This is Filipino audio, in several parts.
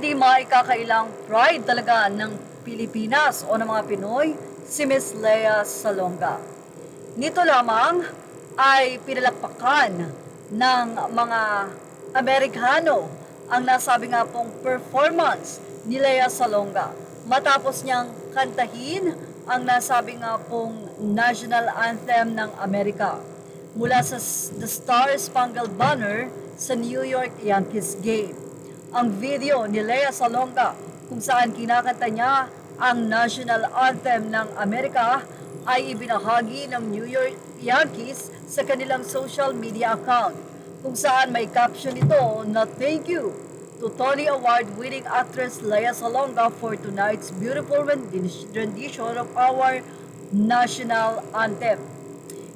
Hindi maikakailang pride talaga ng Pilipinas o ng mga Pinoy si Miss Lea Salonga. Nito lamang ay pinalakpakan ng mga Amerikano ang nasabi nga pong performance ni Lea Salonga matapos niyang kantahin ang nasabi nga pong national anthem ng Amerika mula sa The Star-Spangled Banner sa New York Yankees game. Ang video ni Lea Salonga kung saan kinakanta niya ang national anthem ng Amerika ay ibinahagi ng New York Yankees sa kanilang social media account kung saan may caption ito na "Thank you to Tony Award-winning actress Lea Salonga for tonight's beautiful rendition of our national anthem."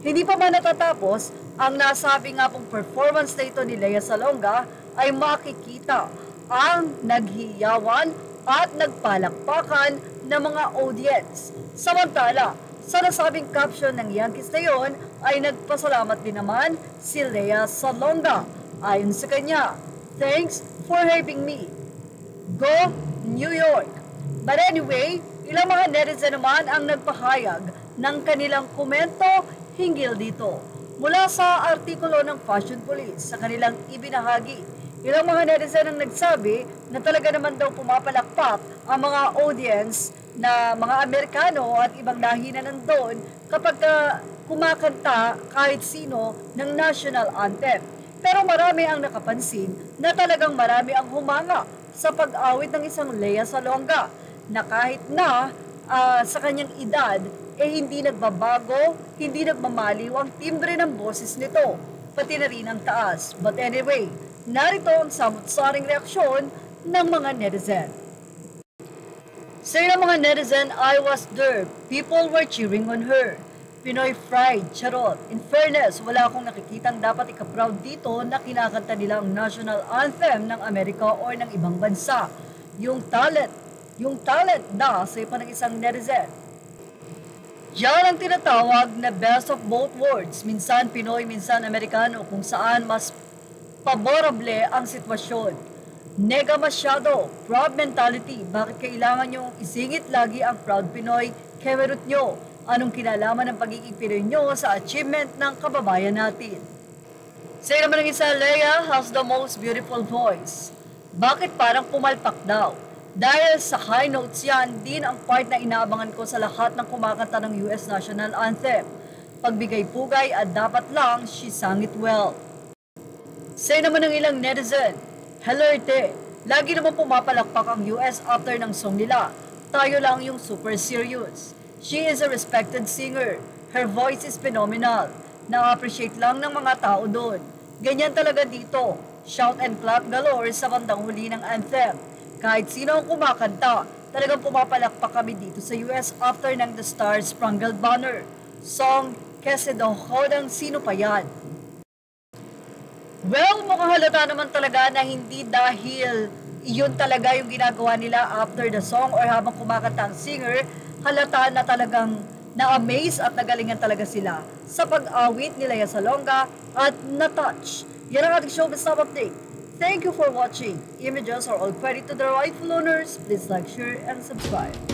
Hindi pa man natatapos, ang nasabi nga pong performance na ito ni Lea Salonga ay makikita ang naghiyawan at nagpalakpakan ng mga audience. Samantala, sa nasabing caption ng Yankees na yon ay nagpasalamat din naman si Lea Salonga. Ayon sa kanya, "Thanks for having me. Go New York." But anyway, ilang mga netizen naman ang nagpahayag ng kanilang komento hinggil dito. Mula sa artikulo ng Fashion Police sa kanilang ibinahagi, ilang mga netizen ang nagsabi na talaga naman daw pumapalakpak ang mga audience na mga Amerikano at ibang lahi na nandun kapag kumakanta kahit sino ng national anthem. Pero marami ang nakapansin na talagang marami ang humanga sa pag-awit ng isang Lea Salonga na kahit na sa kanyang edad, hindi nagbabago, hindi nagmamaliw ang timbre ng boses nito, pati na rin ang taas. But anyway, narito ang samut-saring reaksyon ng mga netizen. Sa ilang mga netizen, "I was there. People were cheering on her. Pinoy pride, charot. In fairness, wala akong nakikitang dapat ika-proud dito na kinakanta nila ang national anthem ng Amerika o ng ibang bansa. Yung talent na sa ipa ng isang netizen." Yan ang tinatawag na best of both worlds. Minsan Pinoy, minsan Amerikano, kung saan mas paborable ang sitwasyon. Nega masyado, proud mentality. Bakit kailangan nyo isingit lagi ang proud Pinoy? Kemerut nyo. Anong kinalaman ng pagiging Pinoy nyo sa achievement ng kababayan natin? Say naman ng isa, "Lea has the most beautiful voice." Bakit parang pumalpak daw? Dahil sa high notes yan, din ang part na inaabangan ko sa lahat ng kumakanta ng US National Anthem. Pagbigay-pugay at dapat lang, she sang it well. Say naman ng ilang netizen, "Hello Ate, lagi naman pumapalakpak ang US after ng song nila. Tayo lang yung super serious. She is a respected singer. Her voice is phenomenal. Na-appreciate lang ng mga tao doon. Ganyan talaga dito. Shout and clap galore sa bandang huli ng anthem. Kahit sino ang kumakanta, talagang pumapalakpak kami dito sa US after ng The Star-Spangled Banner. Song, kasi daw hodang sino pa yan." Well, mukhang halata naman talaga na hindi dahil iyon talaga yung ginagawa nila after the song or habang kumakanta ang singer, halata na talagang na-amaze at nagalingan talaga sila sa pag-awit ni Lea Salonga at na-touch. Yan ang ating showbiz update. Thank you for watching. Images are all credit to the rightful owners. Please like, share, and subscribe.